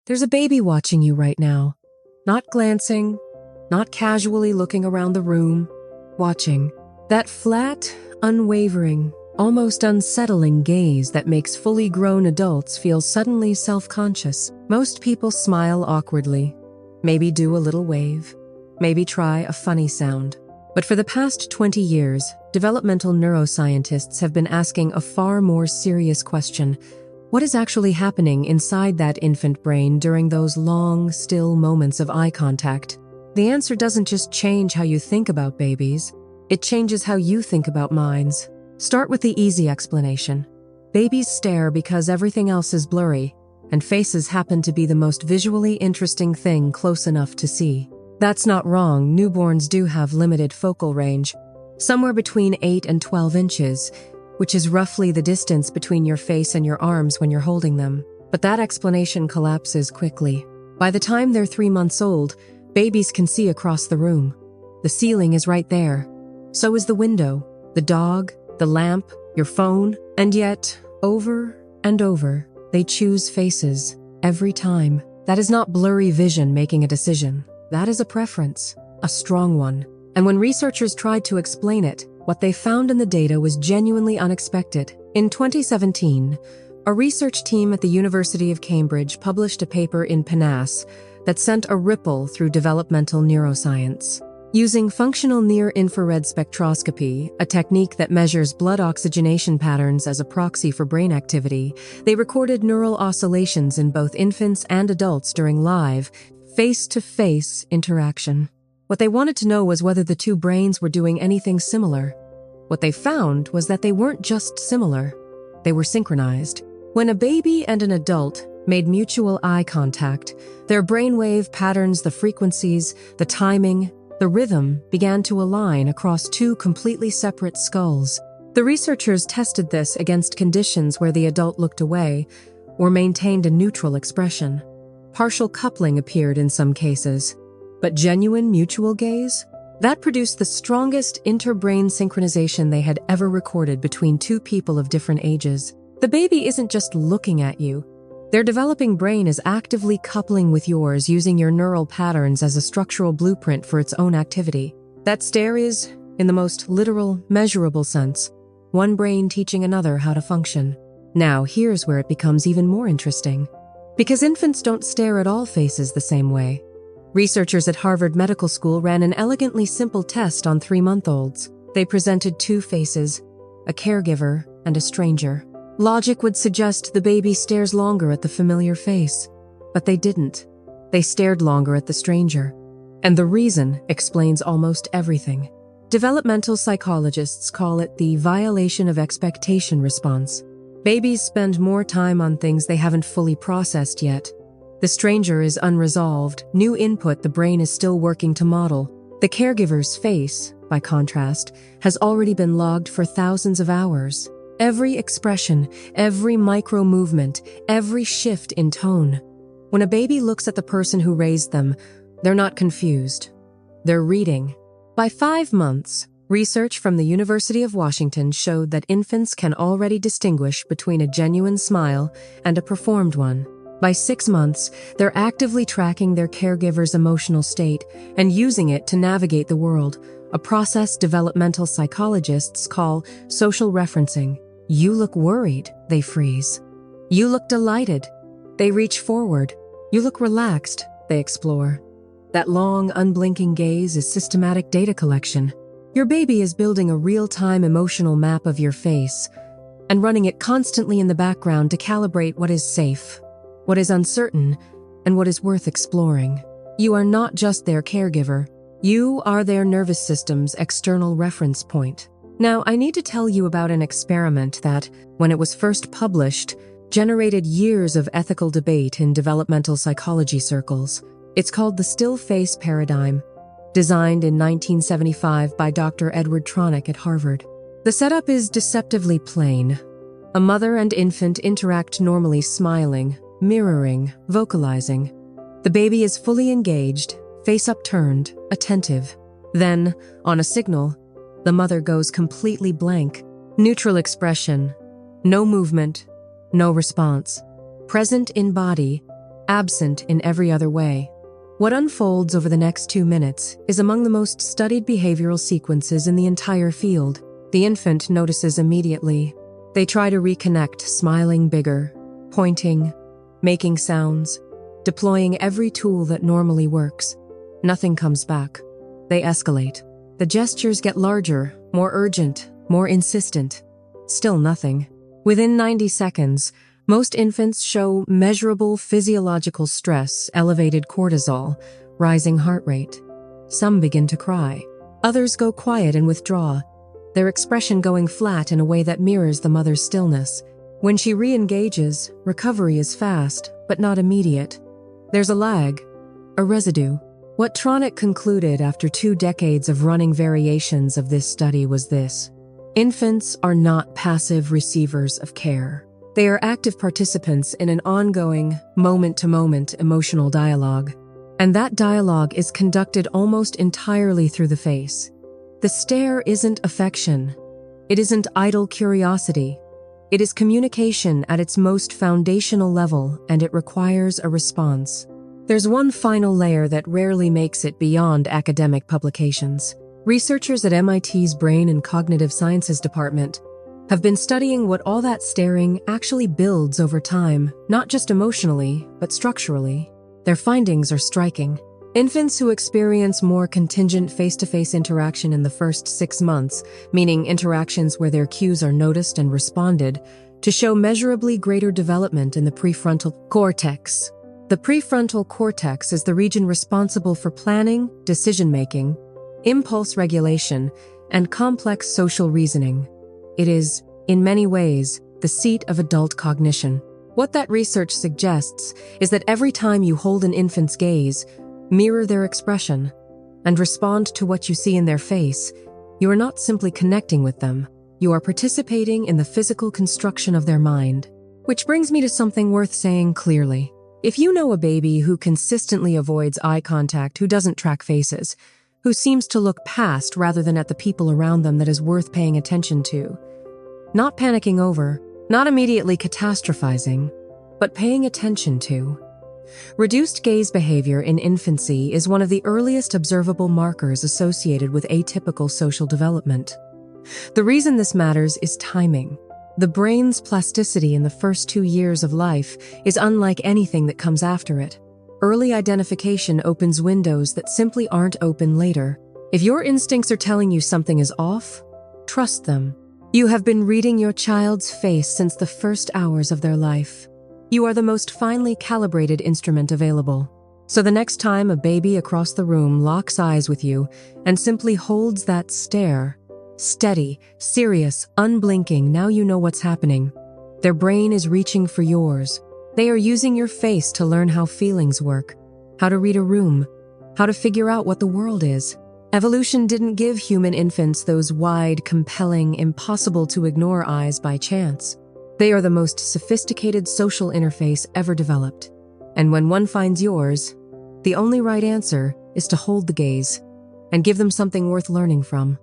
There's a baby watching you right now. Not glancing, not casually looking around the room. Watching. That flat, unwavering, almost unsettling gaze that makes fully grown adults feel suddenly self-conscious. Most people smile awkwardly, maybe do a little wave, maybe try a funny sound. But for the past 20 years, developmental neuroscientists have been asking a far more serious question. What is actually happening inside that infant brain during those long, still moments of eye contact? The answer doesn't just change how you think about babies, it changes how you think about minds. Start with the easy explanation. Babies stare because everything else is blurry, and faces happen to be the most visually interesting thing close enough to see. That's not wrong. Newborns do have limited focal range, somewhere between 8 and 12 inches, which is roughly the distance between your face and your arms when you're holding them. But that explanation collapses quickly. By the time they're 3 months old, babies can see across the room. The ceiling is right there. So is the window, the dog, the lamp, your phone, and yet, over and over, they choose faces every time. That is not blurry vision making a decision. That is a preference, a strong one. And when researchers tried to explain it, what they found in the data was genuinely unexpected. In 2017, a research team at the University of Cambridge published a paper in PNAS that sent a ripple through developmental neuroscience. Using functional near-infrared spectroscopy, a technique that measures blood oxygenation patterns as a proxy for brain activity, they recorded neural oscillations in both infants and adults during live, face-to-face interaction. What they wanted to know was whether the two brains were doing anything similar. What they found was that they weren't just similar, they were synchronized. When a baby and an adult made mutual eye contact, their brainwave patterns, the frequencies, the timing, the rhythm began to align across two completely separate skulls. The researchers tested this against conditions where the adult looked away or maintained a neutral expression. Partial coupling appeared in some cases, but genuine mutual gaze? That produced the strongest interbrain synchronization they had ever recorded between two people of different ages. The baby isn't just looking at you. Their developing brain is actively coupling with yours, using your neural patterns as a structural blueprint for its own activity. That stare is, in the most literal, measurable sense, one brain teaching another how to function. Now, here's where it becomes even more interesting. Because infants don't stare at all faces the same way. Researchers at Harvard Medical School ran an elegantly simple test on 3-month-olds. They presented two faces, a caregiver and a stranger. Logic would suggest the baby stares longer at the familiar face, but they didn't. They stared longer at the stranger. And the reason explains almost everything. Developmental psychologists call it the violation of expectation response. Babies spend more time on things they haven't fully processed yet. The stranger is unresolved, new input the brain is still working to model. The caregiver's face, by contrast, has already been logged for thousands of hours. Every expression, every micro-movement, every shift in tone. When a baby looks at the person who raised them, they're not confused. They're reading. By 5 months, research from the University of Washington showed that infants can already distinguish between a genuine smile and a performed one. By 6 months, they're actively tracking their caregiver's emotional state and using it to navigate the world, a process developmental psychologists call social referencing. You look worried, they freeze. You look delighted, they reach forward. You look relaxed, they explore. That long, unblinking gaze is systematic data collection. Your baby is building a real-time emotional map of your face and running it constantly in the background to calibrate what is safe, what is uncertain, and what is worth exploring. You are not just their caregiver. You are their nervous system's external reference point. Now, I need to tell you about an experiment that, when it was first published, generated years of ethical debate in developmental psychology circles. It's called the still face paradigm, designed in 1975 by Dr. Edward Tronick at Harvard. The setup is deceptively plain. A mother and infant interact normally, smiling, mirroring, vocalizing. The baby is fully engaged, face upturned, attentive. Then, on a signal, the mother goes completely blank. Neutral expression, no movement, no response. Present in body, absent in every other way. What unfolds over the next 2 minutes is among the most studied behavioral sequences in the entire field. The infant notices immediately. They try to reconnect, smiling bigger, pointing, making sounds, deploying every tool that normally works. Nothing comes back. They escalate. The gestures get larger, more urgent, more insistent. Still nothing. Within 90 seconds, most infants show measurable physiological stress, elevated cortisol, rising heart rate. Some begin to cry. Others go quiet and withdraw, their expression going flat in a way that mirrors the mother's stillness. When she re-engages, recovery is fast, but not immediate. There's a lag, a residue. What Tronick concluded after 2 decades of running variations of this study was this: infants are not passive receivers of care. They are active participants in an ongoing, moment-to-moment emotional dialogue. And that dialogue is conducted almost entirely through the face. The stare isn't affection. It isn't idle curiosity. It is communication at its most foundational level, and it requires a response. There's one final layer that rarely makes it beyond academic publications. Researchers at MIT's Brain and Cognitive Sciences Department have been studying what all that staring actually builds over time, not just emotionally, but structurally. Their findings are striking. Infants who experience more contingent face-to-face interaction in the first 6 months, meaning interactions where their cues are noticed and responded, to show measurably greater development in the prefrontal cortex. The prefrontal cortex is the region responsible for planning, decision-making, impulse regulation, and complex social reasoning. It is, in many ways, the seat of adult cognition. What that research suggests is that every time you hold an infant's gaze, mirror their expression, and respond to what you see in their face, you are not simply connecting with them, you are participating in the physical construction of their mind. Which brings me to something worth saying clearly. If you know a baby who consistently avoids eye contact, who doesn't track faces, who seems to look past rather than at the people around them that is worth paying attention to, not panicking over, not immediately catastrophizing, but paying attention to. Reduced gaze behavior in infancy is one of the earliest observable markers associated with atypical social development. The reason this matters is timing. The brain's plasticity in the first 2 years of life is unlike anything that comes after it. Early identification opens windows that simply aren't open later. If your instincts are telling you something is off, trust them. You have been reading your child's face since the first hours of their life. You are the most finely calibrated instrument available. So the next time a baby across the room locks eyes with you and simply holds that stare, steady, serious, unblinking, now you know what's happening. Their brain is reaching for yours. They are using your face to learn how feelings work, how to read a room, how to figure out what the world is. Evolution didn't give human infants those wide, compelling, impossible-to-ignore eyes by chance. They are the most sophisticated social interface ever developed. And when one finds yours, the only right answer is to hold the gaze and give them something worth learning from.